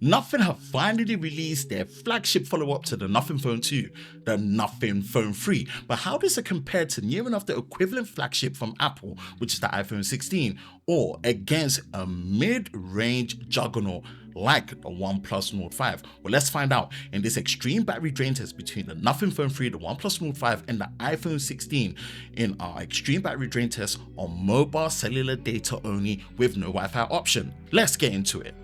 Nothing have finally released their flagship follow-up to the Nothing Phone 2, the Nothing Phone 3. But how does it compare to near enough the equivalent flagship from Apple, which is the iPhone 16, or against a mid-range juggernaut like the OnePlus Nord 5? Well, let's find out in this extreme battery drain test between the Nothing Phone 3, the OnePlus Nord 5, and the iPhone 16 in our extreme battery drain test on mobile cellular data only with no Wi-Fi option. Let's get into it.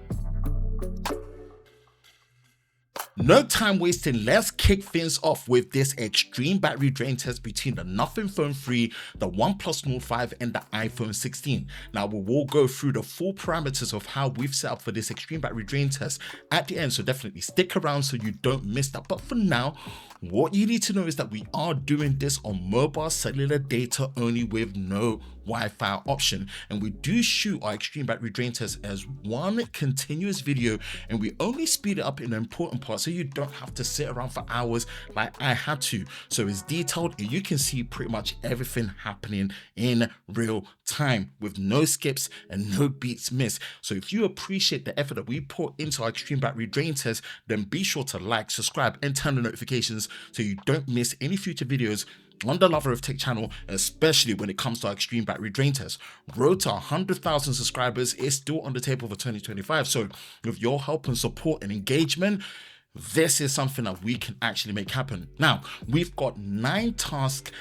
No time wasting, let's kick things off with this extreme battery drain test between the Nothing Phone 3, the OnePlus Nord 5, and the iPhone 16. Now we will go through the full parameters of how we've set up for this extreme battery drain test at the end, so definitely stick around so you don't miss that. But for now, what you need to know is that we are doing this on mobile cellular data only with no Wi-Fi option, and we do shoot our extreme battery drain test as one continuous video, and we only speed it up in the important parts so you don't have to sit around for hours like I had to. So it's detailed and you can see pretty much everything happening in real time with no skips and no beats missed. So if you appreciate the effort that we put into our extreme battery drain test, then be sure to like, subscribe, and turn on notifications so you don't miss any future videos on the Lover of Tech channel, especially when it comes to our extreme battery drain test. Road to 100,000 subscribers is still on the table for 2025. So with your help and support and engagement, this is something that we can actually make happen. Now, we've got 9 tasks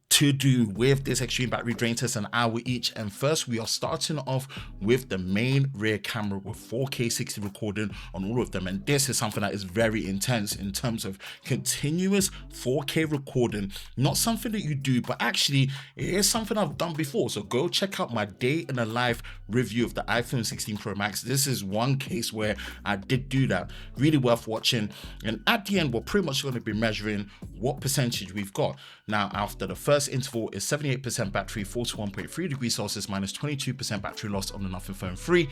to do with this extreme battery drain test, an hour each. And first, we are starting off with the main rear camera with 4K 60 recording on all of them. And this is something that is very intense in terms of continuous 4K recording. Not something that you do, but actually it is something I've done before. So go check out my day in a life review of the iPhone 16 Pro Max. This is one case where I did do that. Really worth watching. And at the end, we're pretty much going to be measuring what percentage we've got. Now, after the first interval is 78% battery, 41.3 degrees Celsius, minus 22% battery loss on the Nothing Phone 3,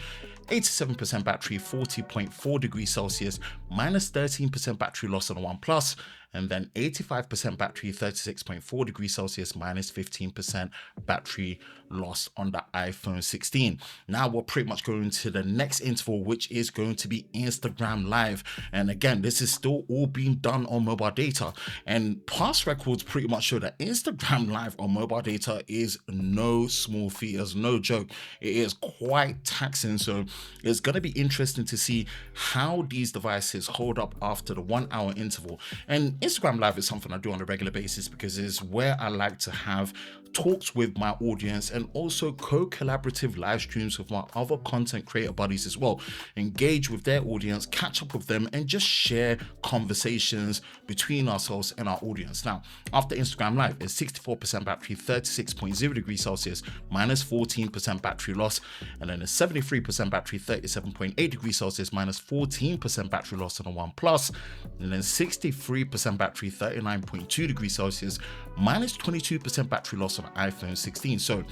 87% battery, 40.4 degrees Celsius, minus 13% battery loss on the OnePlus, and then 85% battery, 36.4 degrees Celsius, minus 15% battery loss on the iPhone 16. Now we're pretty much going to the next interval, which is going to be Instagram Live. And again, this is still all being done on mobile data. And past records pretty much show that Instagram Live on mobile data is no small feat, it's no joke. It is quite taxing. So it's going to be interesting to see how these devices hold up after the 1 hour interval. And Instagram Live is something I do on a regular basis because it's where I like to have talks with my audience and also co-collaborative live streams with my other content creator buddies as well. Engage with their audience, catch up with them, and just share conversations between ourselves and our audience. Now, after Instagram Live, it's 64% battery, 36.0 degrees Celsius, minus 14% battery loss, and then a 73% battery, 37.8 degrees Celsius, minus 14% battery loss on the OnePlus, and then 63% battery, 39.2 degrees Celsius, minus 22% battery loss on the iPhone 16. So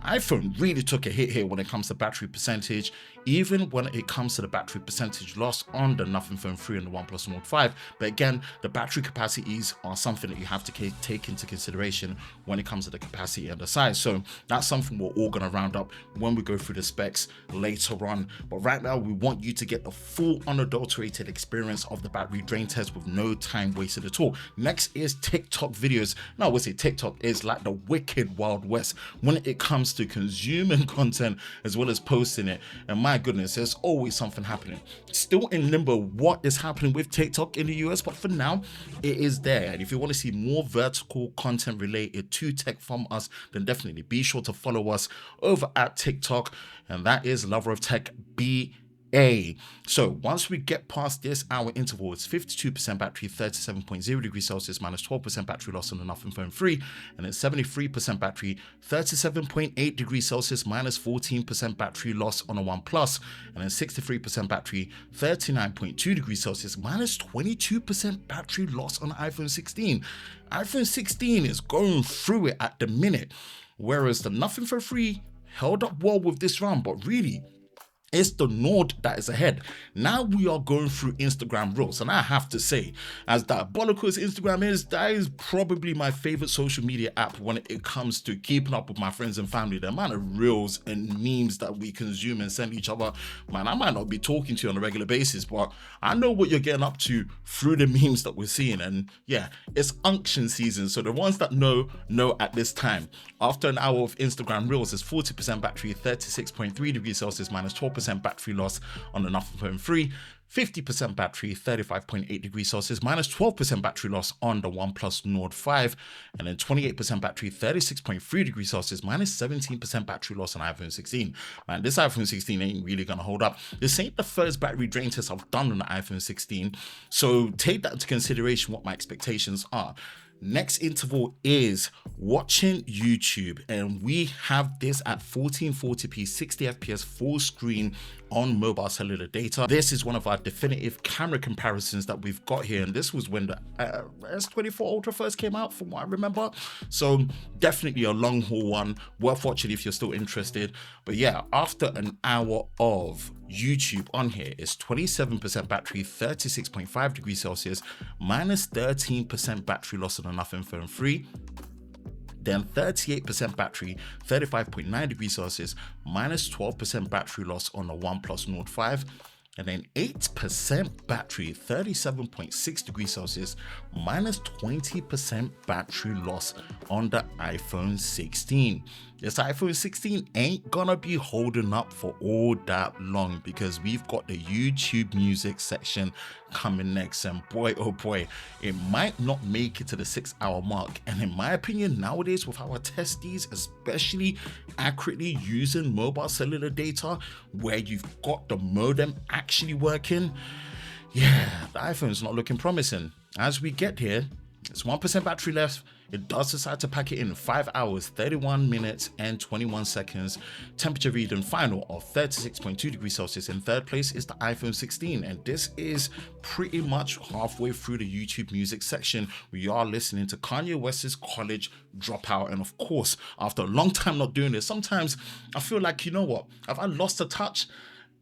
iPhone really took a hit here when it comes to battery percentage, even when it comes to the battery percentage loss on the Nothing Phone 3 and the OnePlus Nord 5. But again, the battery capacities are something that you have to take into consideration when it comes to the capacity and the size. So that's something we're all going to round up when we go through the specs later on. But right now, we want you to get the full unadulterated experience of the battery drain test with no time wasted at all. Next is TikTok videos. Now, I would say TikTok is like the wicked Wild West when it comes to consuming content as well as posting it. And my goodness, there's always something happening. Still in limbo what is happening with TikTok in the US, but for now, it is there. And if you want to see more vertical content related to tech from us, then definitely be sure to follow us over at TikTok, and that is Lover of Tech BA. So once we get past this hour interval, it's 52% battery, 37.0 degrees Celsius, minus 12% battery loss on the Nothing Phone 3, and then 73% battery, 37.8 degrees Celsius, minus 14% battery loss on a OnePlus, and then 63% battery, 39.2 degrees Celsius, minus 22% battery loss on the iPhone 16. iPhone 16 is going through it at the minute, whereas the Nothing Phone 3 held up well with this run, but really, It's the Nord that is ahead. Now we are going through Instagram Reels, and I have to say, as diabolical as Instagram is, that is probably my favorite social media app when it comes to keeping up with my friends and family. The amount of Reels and memes that we consume and send each other, man, I might not be talking to you on a regular basis, but I know what you're getting up to through the memes that we're seeing. And yeah, it's unction season, so the ones that know at this time. After an hour of Instagram Reels, it's 40% battery, 36.3 degrees Celsius, minus 12% battery loss on the Nothing Phone 3, 50% battery, 35.8 degrees Celsius, minus 12% battery loss on the OnePlus Nord 5, and then 28% battery, 36.3 degrees Celsius, minus 17% battery loss on iPhone 16. Man, this iPhone 16 ain't really gonna hold up. This ain't the first battery drain test I've done on the iPhone 16, so take that into consideration what my expectations are. Next interval is watching YouTube, and we have this at 1440p 60 fps full screen on mobile cellular data. This is one of our definitive camera comparisons that we've got here, and this was when the S24 Ultra first came out, from what I remember. So definitely a long haul one, worth watching if you're still interested. But yeah, after an hour of YouTube on here, is 27% battery, 36.5 degrees Celsius, minus 13% battery loss on the Nothing Phone 3. Then 38% battery, 35.9 degrees Celsius, minus 12% battery loss on the OnePlus Nord 5. And then 8% battery, 37.6 degrees Celsius, minus 20% battery loss on the iPhone 16. This iPhone 16 ain't gonna be holding up for all that long, because we've got the YouTube music section coming next, and boy oh boy, it might not make it to the 6-hour mark. And in my opinion, nowadays with our testes, especially accurately using mobile cellular data where you've got the modem actually working, yeah, the iPhone's not looking promising. As we get here, it's 1% battery left. It does decide to pack it in 5 hours, 31 minutes and 21 seconds. Temperature reading final of 36.2 degrees Celsius. In third place is the iPhone 16, and this is pretty much halfway through the YouTube music section. We are listening to Kanye West's College Dropout, and of course, after a long time not doing this, sometimes I feel like, you know what, have I lost the touch?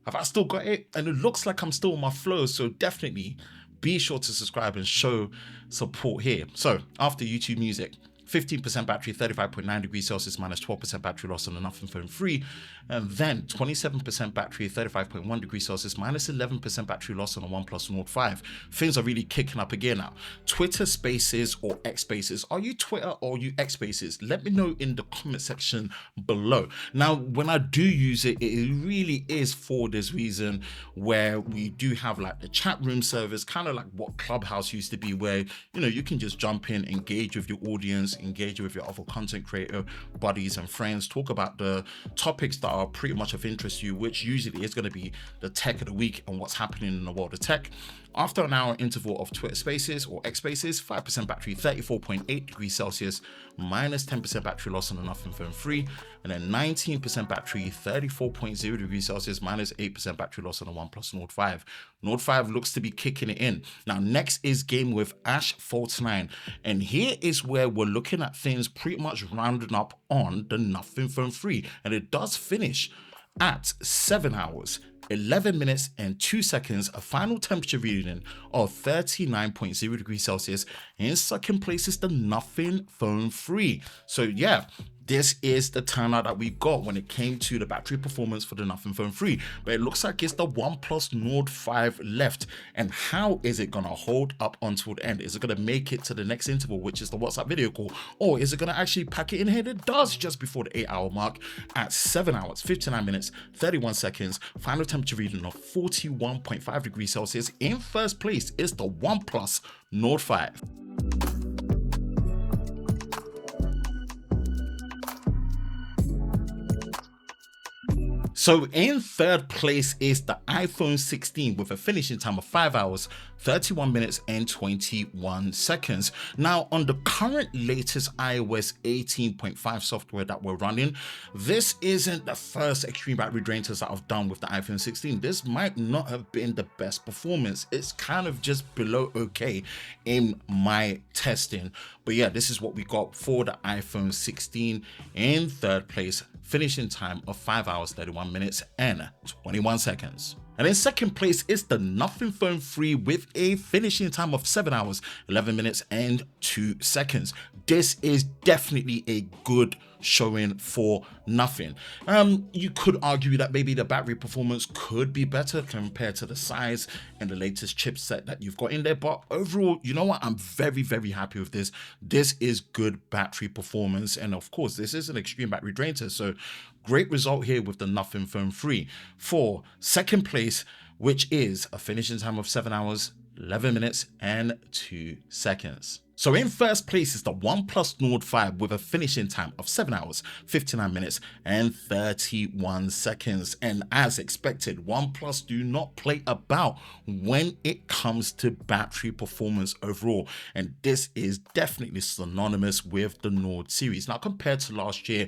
Have I still got it? And it looks like I'm still on my flow, so definitely be sure to subscribe and show support here. So after YouTube music, 15% battery, 35.9 degrees Celsius, minus 12% battery loss on the Nothing Phone 3, and then 27% battery, 35.1 degrees Celsius, minus 11% battery loss on the OnePlus Nord 5. Things are really kicking up again now. Twitter Spaces or X Spaces. Are you Twitter or are you X Spaces? Let me know in the comment section below. Now, when I do use it, it really is for this reason, where we do have like the chat room service, kind of like what Clubhouse used to be, where, you know, you can just jump in, engage with your audience, engage with your other content creator buddies and friends, talk about the topics that are pretty much of interest to you, which usually is going to be the tech of the week and what's happening in the world of tech. After an hour interval of Twitter Spaces or X Spaces, 5% battery, 34.8 degrees Celsius, minus 10% battery loss on the Nothing Phone 3, and then 19% battery, 34.0 degrees Celsius, minus 8% battery loss on the OnePlus Nord 5. Nord 5 looks to be kicking it in. Now, next is Game with Ash Faults 9, and here is where we're looking at things pretty much rounding up on the Nothing Phone 3, and it does finish at 7 hours, 11 minutes and 2 seconds, a final temperature reading of 39.0 degrees Celsius. In second place is the Nothing Phone 3. So yeah, this is the turnout that we got when it came to the battery performance for the Nothing Phone 3. But it looks like it's the OnePlus Nord 5 left. And how is it going to hold up until the end? Is it going to make it to the next interval, which is the WhatsApp video call? Or is it going to actually pack it in here? It does, just before the 8-hour mark at 7 hours, 59 minutes, 31 seconds. Final temperature reading of 41.5 degrees Celsius. In first place is the OnePlus Nord 5. So in third place is the iPhone 16 with a finishing time of 5 hours, 31 minutes and 21 seconds. Now, on the current latest iOS 18.5 software that we're running, this isn't the first extreme battery drain test that I've done with the iPhone 16. This might not have been the best performance. It's kind of just below okay in my testing. But yeah, this is what we got for the iPhone 16 in third place. finishing time of 5 hours, 31 minutes and 21 seconds. And in second place is the Nothing Phone 3 with a finishing time of 7 hours, 11 minutes and 2 seconds. This is definitely a good showing for Nothing. You could argue that maybe the battery performance could be better compared to the size and the latest chipset that you've got in there, but overall, you know what, I'm very, very happy with this. This is good battery performance, and of course this is an extreme battery drain test, so great result here with the Nothing Phone 3. For second place, which is a finishing time of 7 hours, 11 minutes and 2 seconds. So in first place is the OnePlus Nord 5 with a finishing time of 7 hours, 59 minutes and 31 seconds. And as expected, OnePlus do not play about when it comes to battery performance overall. And this is definitely synonymous with the Nord series. Now, compared to last year,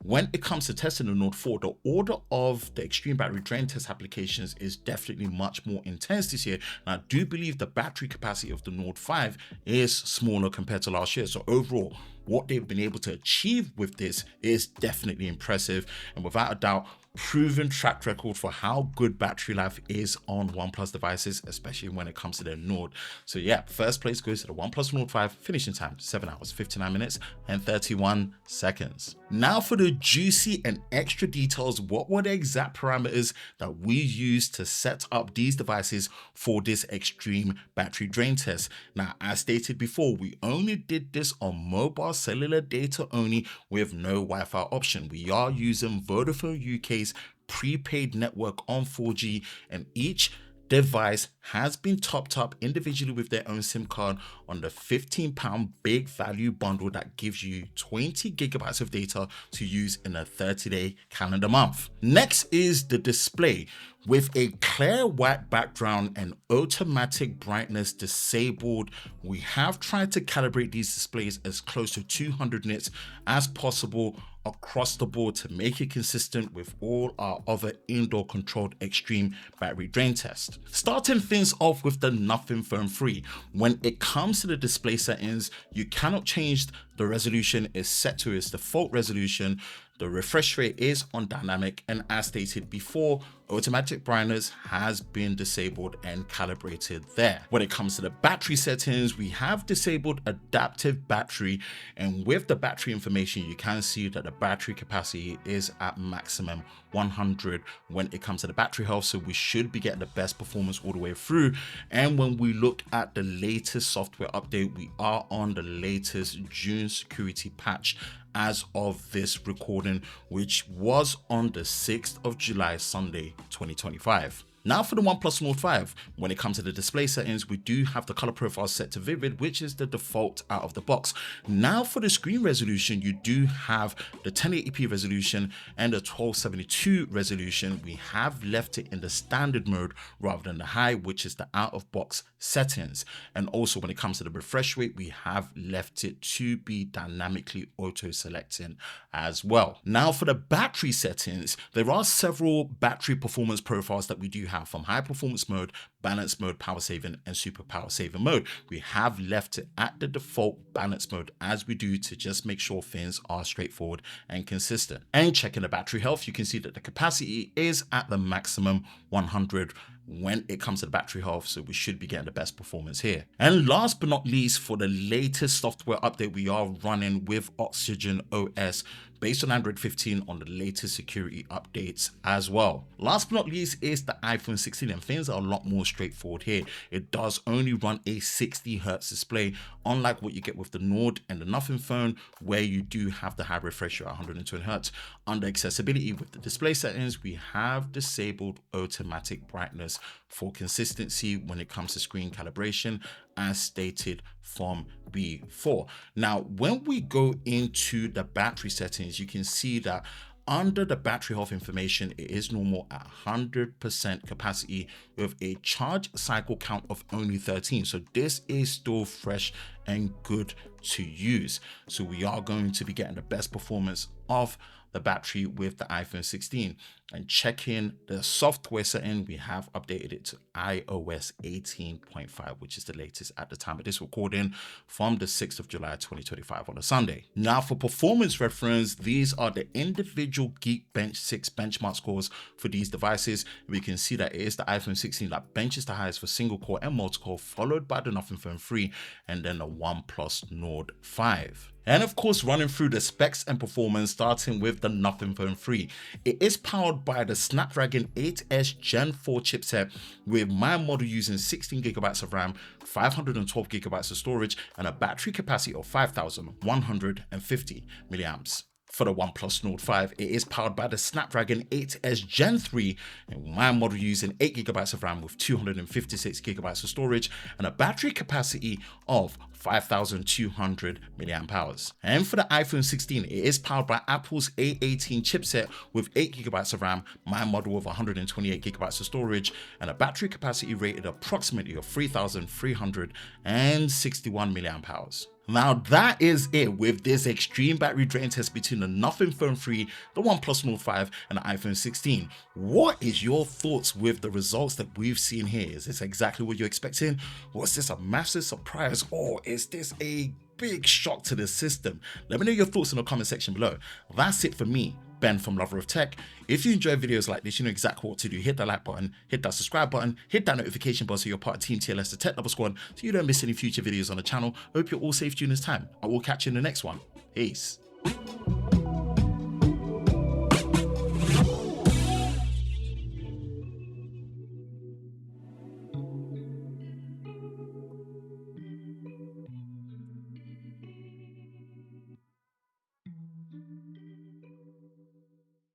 when it comes to testing the Nord 4, the order of the extreme battery drain test applications is definitely much more intense this year. And I do believe the battery capacity of the Nord 5 is smaller compared to last year. So overall, what they've been able to achieve with this is definitely impressive, and without a doubt, proven track record for how good battery life is on OnePlus devices, especially when it comes to their Nord. So yeah, first place goes to the OnePlus Nord 5, finishing time 7 hours, 59 minutes and 31 seconds. Now for the juicy and extra details, what were the exact parameters that we used to set up these devices for this extreme battery drain test? Now, as stated before, we only did this on mobile cellular data only with no Wi-Fi option. We are using Vodafone UK's prepaid network on 4G, and each device has been topped up individually with their own SIM card on the £15 big value bundle that gives you 20 gigabytes of data to use in a 30-day calendar month. Next is the display. With a clear white background and automatic brightness disabled, we have tried to calibrate these displays as close to 200 nits as possible across the board to make it consistent with all our other indoor controlled extreme battery drain tests. Starting things off with the Nothing Phone 3. When it comes to the display settings, you cannot change the resolution. Is set to its default resolution. The refresh rate is on dynamic, and as stated before, automatic brightness has been disabled and calibrated there. When it comes to the battery settings, we have disabled adaptive battery, and with the battery information, you can see that the battery capacity is at maximum 100 when it comes to the battery health, so we should be getting the best performance all the way through. And when we look at the latest software update, we are on the latest June security patch as of this recording, which was on the 6th of July, Sunday, 2025. Now for the OnePlus Nord 5, when it comes to the display settings, we do have the color profile set to vivid, which is the default out of the box. Now for the screen resolution, you do have the 1080p resolution and the 1272 resolution. We have left it in the standard mode rather than the high, which is the out of box settings. And also when it comes to the refresh rate, we have left it to be dynamically auto selecting as well. Now for the battery settings, there are several battery performance profiles that we do have, from high performance mode, balance mode, power saving and super power saving mode. We have left it at the default balance mode as we do to just make sure things are straightforward and consistent. And checking the battery health, you can see that the capacity is at the maximum 100 when it comes to the battery health, so we should be getting the best performance here. And last but not least, for the latest software update we are running with Oxygen OS based on Android 15 on the latest security updates as well. Last but not least is the iPhone 16, and things are a lot more straightforward here. It does only run a 60 Hz display, unlike what you get with the Nord and the Nothing Phone, where you do have the high refresh rate at 120 Hz. Under accessibility with the display settings, we have disabled automatic brightness for consistency when it comes to screen calibration, as stated from before. Now, when we go into the battery settings, you can see that under the battery health information, it is normal at 100% capacity with a charge cycle count of only 13. So this is still fresh and good to use. So we are going to be getting the best performance of the battery with the iPhone 16. And checking the software setting, we have updated it to iOS 18.5, which is the latest at the time of this recording from the 6th of July 2025 on a Sunday. Now for performance reference, these are the individual Geekbench 6 benchmark scores for these devices. We can see that it is the iPhone 16 that benches the highest for single core and multi-core, followed by the Nothing Phone 3 and then the OnePlus Nord 5. And of course, running through the specs and performance, starting with the Nothing Phone 3. It is powered by the Snapdragon 8S Gen 4 chipset, with my model using 16GB of RAM, 512GB of storage, and a battery capacity of 5,150 milliamps. For the OnePlus Nord 5, it is powered by the Snapdragon 8S Gen 3, and my model using 8GB of RAM with 256GB of storage and a battery capacity of 5,200 milliamp hours. And for the iPhone 16, it is powered by Apple's A18 chipset with 8GB of RAM, my model with 128GB of storage, and a battery capacity rated approximately of 3,361 milliamp hours. Now that is it with this extreme battery drain test between the Nothing Phone 3, the OnePlus Nord 5 and the iPhone 16. What is your thoughts with the results that we've seen here? Is this exactly what you're expecting? Was this a massive surprise, or is this a big shock to the system? Let me know your thoughts in the comment section below. That's it for me, Ben from Lover of Tech. If you enjoy videos like this, you know exactly what to do. Hit that like button, hit that subscribe button, hit that notification bell so you're part of Team TLS, the Tech Lover Squad, so you don't miss any future videos on the channel. Hope you're all safe during this time. I will catch you in the next one. Peace.